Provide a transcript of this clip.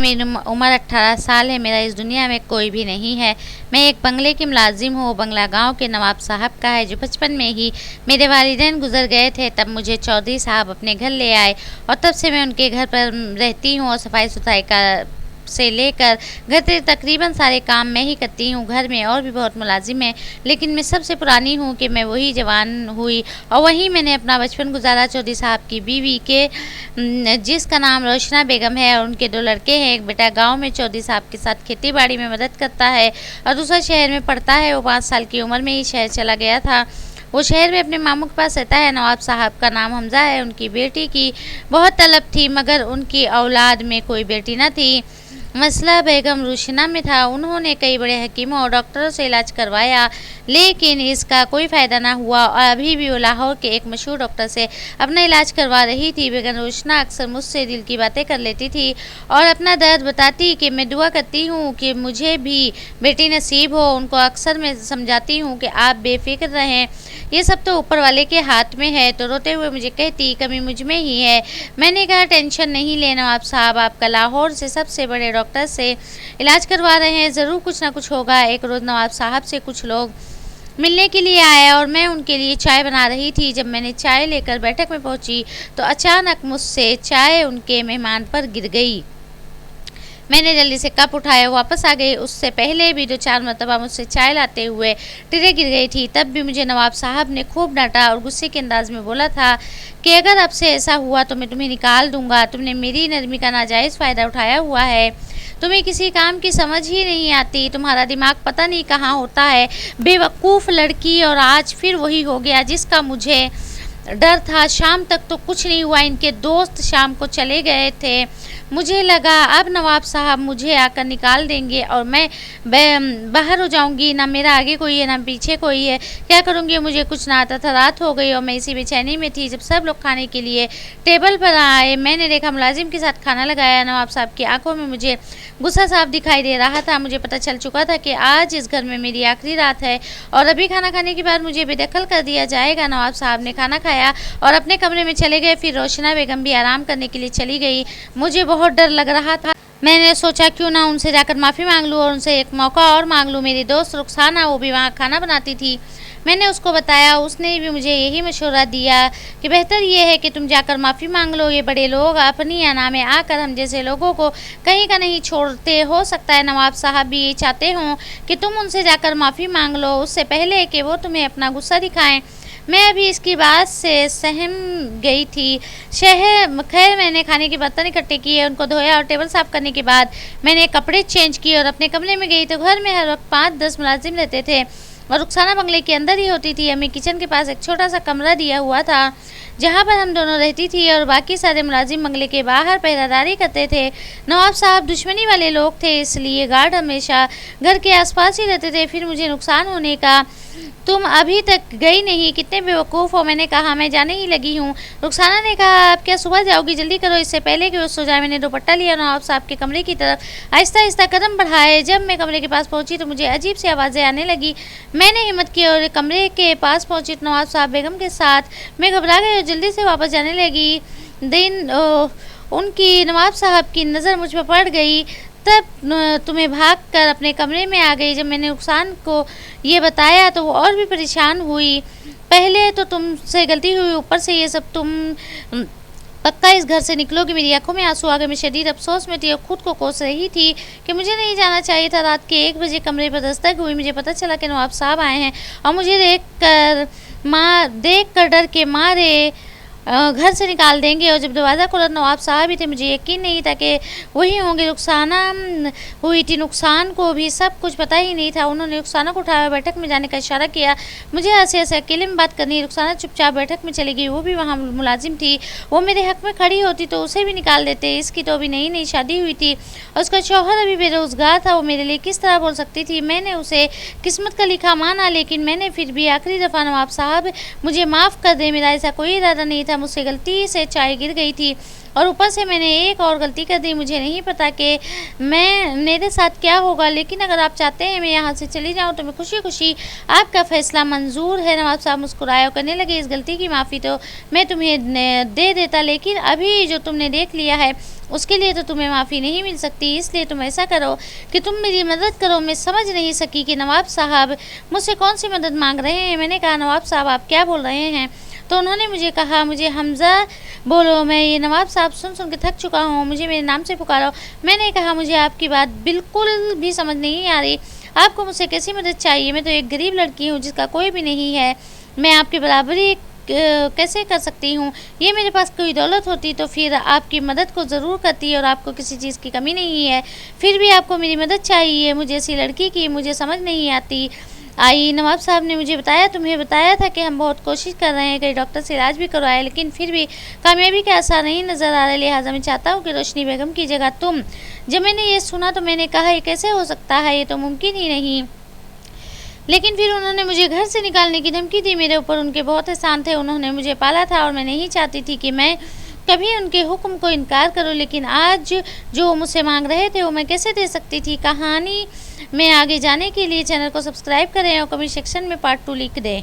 मेरी उम्र 18 साल है। मेरा इस दुनिया में कोई भी नहीं है। मैं एक बंगले की मुलाजिम हूँ। बंगला गांव के नवाब साहब का है, जो बचपन में ही मेरे वालिदैन गुजर गए थे। तब मुझे चौधरी साहब अपने घर ले आए और तब से मैं उनके घर पर रहती हूँ और सफाई सुथराई का से लेकर घर के तकरीबन सारे काम मैं ही करती हूँ। घर में और भी बहुत मुलाजिम हैं, लेकिन मैं सबसे पुरानी हूँ कि मैं वही जवान हुई और वहीं मैंने अपना बचपन गुजारा। चौधरी साहब की बीवी के जिसका नाम रोशना बेगम है और उनके 2 लड़के हैं। एक बेटा गांव में चौधरी साहब के साथ खेती बाड़ी में मदद करता है और दूसरा शहर में पढ़ता है। वो 5 साल की उम्र में ही शहर चला गया था। वो शहर में अपने मामू के पास रहता है। नवाब साहब का नाम हमजा है। उनकी बेटी की बहुत तलब थी, मगर उनकी औलाद में कोई बेटी न थी। मसला बेगम रोशना में था। उन्होंने कई बड़े हकीमों और डॉक्टरों से इलाज करवाया, लेकिन इसका कोई फ़ायदा ना हुआ और अभी भी वो लाहौर के एक मशहूर डॉक्टर से अपना इलाज करवा रही थी। बेगम रोशना अक्सर मुझसे दिल की बातें कर लेती थी और अपना दर्द बताती कि मैं दुआ करती हूँ कि मुझे भी बेटी नसीब हो। उनको अक्सर मैं समझाती हूँ कि आप बेफिक्र रहें, ये सब तो ऊपर वाले के हाथ में है। तो रोते हुए मुझे कहती, कमी मुझ में ही है। मैंने कहा, टेंशन नहीं लेना नवाब साहब, आपका लाहौर से सबसे बड़े डॉक्टर से इलाज करवा रहे हैं, ज़रूर कुछ ना कुछ होगा। एक रोज़ नवाब साहब से कुछ लोग मिलने के लिए आया और मैं उनके लिए चाय बना रही थी। जब मैंने चाय लेकर बैठक में पहुंची तो अचानक मुझसे चाय उनके मेहमान पर गिर गई। मैंने जल्दी से कप उठाया, वापस आ गई। उससे पहले भी 2-4 मरतबा मुझसे चाय लाते हुए टिरे गिर गई थी। तब भी मुझे नवाब साहब ने खूब डांटा और गुस्से के अंदाज में बोला था कि अगर अब से ऐसा हुआ तो मैं तुम्हें निकाल दूंगा। तुमने मेरी नरमी का नाजायज़ फ़ायदा उठाया हुआ है। तुम्हें किसी काम की समझ ही नहीं आती। तुम्हारा दिमाग पता नहीं कहाँ होता है। बेवकूफ़ लड़की, और आज फिर वही हो गया जिसका मुझे डर था। शाम तक तो कुछ नहीं हुआ। इनके दोस्त शाम को चले गए थे। मुझे लगा अब नवाब साहब मुझे आकर निकाल देंगे और मैं बाहर हो जाऊंगी। ना मेरा आगे कोई है ना पीछे कोई है, क्या करूंगी मुझे कुछ ना आता था। रात हो गई और मैं इसी बेचैनी में थी। जब सब लोग खाने के लिए टेबल पर आए, मैंने देखा मुलाजिम के साथ खाना लगाया। नवाब साहब की आंखों में मुझे गुस्सा साफ दिखाई दे रहा था। मुझे पता चल चुका था कि आज इस घर में मेरी आखिरी रात है और अभी खाना खाने के बाद मुझे बेदखल कर दिया जाएगा। नवाब साहब ने खाना खाया और अपने कमरे में चले गए। फिर रोशना बेगम भी आराम करने के लिए चली गई। मुझे बहुत डर लग रहा था। मैंने सोचा क्यों ना उनसे जाकर माफ़ी मांग लूँ और उनसे एक मौका और मांग लूँ। मेरी दोस्त रुखसाना, वो भी वहाँ खाना बनाती थी। मैंने उसको बताया। उसने भी मुझे यही मशवरा दिया कि बेहतर ये है कि तुम जाकर माफ़ी मांग लो। ये बड़े लोग अपनी अना में आकर हम जैसे लोगों को कहीं का नहीं छोड़ते। हो सकता है नवाब साहब भी ये चाहते हों कि तुम उनसे जाकर माफ़ी मांग लो, उससे पहले कि वो तुम्हें अपना गुस्सा दिखाएं। मैं अभी इसकी बात से सहम गई थी। खैर मैंने खाने के बर्तन इकट्ठे किए, उनको धोया और टेबल साफ़ करने के बाद मैंने कपड़े चेंज किए और अपने कमरे में गई। तो घर में हर वक्त 5-10 मुलाजिम रहते थे और रुखसाना बंगले के अंदर ही होती थी। हमें किचन के पास एक छोटा सा कमरा दिया हुआ था जहाँ पर हम दोनों रहती थी और बाकी सारे मुलाजिम बंगले के बाहर पहरादारी करते थे। नवाब साहब दुश्मनी वाले लोग थे, इसलिए गार्ड हमेशा घर के आसपास ही रहते थे। फिर मुझे नुकसान होने का, तुम अभी तक गई नहीं, कितने बेवकूफ़ हो। मैंने कहा, मैं जाने ही लगी हूँ। रुखसाना ने कहा, आप क्या सुबह जाओगी? जल्दी करो इससे पहले कि वो सो जाए। मैंने दुपट्टा लिया, नवाब साहब के कमरे की तरफ आहिस्ता आहिस्ता कदम बढ़ाए। जब मैं कमरे के पास पहुँची तो मुझे अजीब सी आवाज़ें आने लगी। मैंने हिम्मत की और कमरे के पास पहुँची तो नवाब साहब बेगम के साथ मैं घबरा गई और जल्दी से वापस जाने लगी। उनकी नवाब साहब की नज़र मुझ पर पड़ गई। तब तुम्हें भाग कर अपने कमरे में आ गई। जब मैंने नुकसान को ये बताया तो वो और भी परेशान हुई। पहले तो तुमसे गलती हुई, ऊपर से ये सब तुम पक्का इस घर से निकलोगी। मेरी आंखों में आंसू आ गए। मैं शदीद अफसोस में थी और खुद को कोस रही थी कि मुझे नहीं जाना चाहिए था। रात के 1 बजे कमरे पर दस्तक हुई। मुझे पता चला कि नवाब साहब आए हैं और मुझे देख कर डर के मारे घर से निकाल देंगे। और जब दरवाज़ा खोला नवाब साहब ही थे। मुझे यकीन नहीं था कि वही होंगे। रुखसाना हुई थी। नुकसान को भी सब कुछ पता ही नहीं था। उन्होंने रुखसाना को उठाया, बैठक में जाने का इशारा किया। मुझे ऐसे अकेले में बात करनी है। रुखसाना चुपचाप बैठक में चली गई। वो भी वहाँ मुलाजिम थी। वो मेरे हक़ में खड़ी होती तो उसे भी निकाल देते। इसकी तो अभी नई नई शादी हुई थी और उसका शौहर अभी बेरोज़गार था। वो मेरे लिए किस तरह बोल सकती थी? मैंने उसे किस्मत का लिखा माना, लेकिन मैंने फिर भी आखिरी दफ़ा नवाब साहब मुझे माफ़ कर दे, मेरा ऐसा कोई इरादा नहीं था। मुझसे गलती से चाय गिर गई थी और ऊपर से मैंने एक और गलती कर दी। मुझे नहीं पता कि मेरे साथ क्या होगा, लेकिन अगर आप चाहते हैं मैं यहाँ से चली जाऊँ तो मैं खुशी खुशी आपका फ़ैसला मंजूर है। नवाब साहब मुस्कुराए और करने लगे, इस गलती की माफ़ी तो मैं तुम्हें दे देता, लेकिन अभी जो तुमने देख लिया है उसके लिए तो तुम्हें माफ़ी नहीं मिल सकती। इसलिए तुम ऐसा करो कि तुम मेरी मदद करो। मैं समझ नहीं सकी कि नवाब साहब मुझसे कौन सी मदद मांग रहे हैं। मैंने कहा, नवाब साहब आप क्या बोल रहे हैं? तो उन्होंने मुझे कहा, मुझे हमज़ा बोलो। मैं ये नवाब साहब सुन के थक चुका हूँ, मुझे मेरे नाम से पुकारो। मैंने कहा, मुझे आपकी बात बिल्कुल भी समझ नहीं आ रही। आपको मुझसे कैसी मदद चाहिए? मैं तो एक गरीब लड़की हूँ जिसका कोई भी नहीं है। मैं आपकी बराबरी कैसे कर सकती हूँ? ये मेरे पास कोई दौलत होती तो फिर आपकी मदद को ज़रूर करती और आपको किसी चीज़ की कमी नहीं है। फिर भी आपको मेरी मदद चाहिए, मुझे ऐसी लड़की की मुझे समझ नहीं आती। आई नवाब साहब ने मुझे बताया, तुम्हें बताया था कि हम बहुत कोशिश कर रहे हैं, कई डॉक्टर से इलाज भी करवाया, लेकिन फिर भी कामयाबी के आसार नहीं नज़र आ रहे। लिहाजा मैं चाहता हूँ कि रोशनी बेगम की जगह तुम। जब मैंने ये सुना तो मैंने कहा, ये कैसे हो सकता है? ये तो मुमकिन ही नहीं। लेकिन फिर उन्होंने मुझे घर से निकालने की धमकी दी। मेरे ऊपर उनके बहुत एहसान थे, उन्होंने मुझे पाला था और मैं नहीं चाहती थी कि मैं कभी उनके हुक्म को इनकार करूं। लेकिन आज जो वो मुझसे मांग रहे थे वो मैं कैसे दे सकती थी? कहानी में आगे जाने के लिए चैनल को सब्सक्राइब करें और कमेंट सेक्शन में पार्ट 2 लिख दें।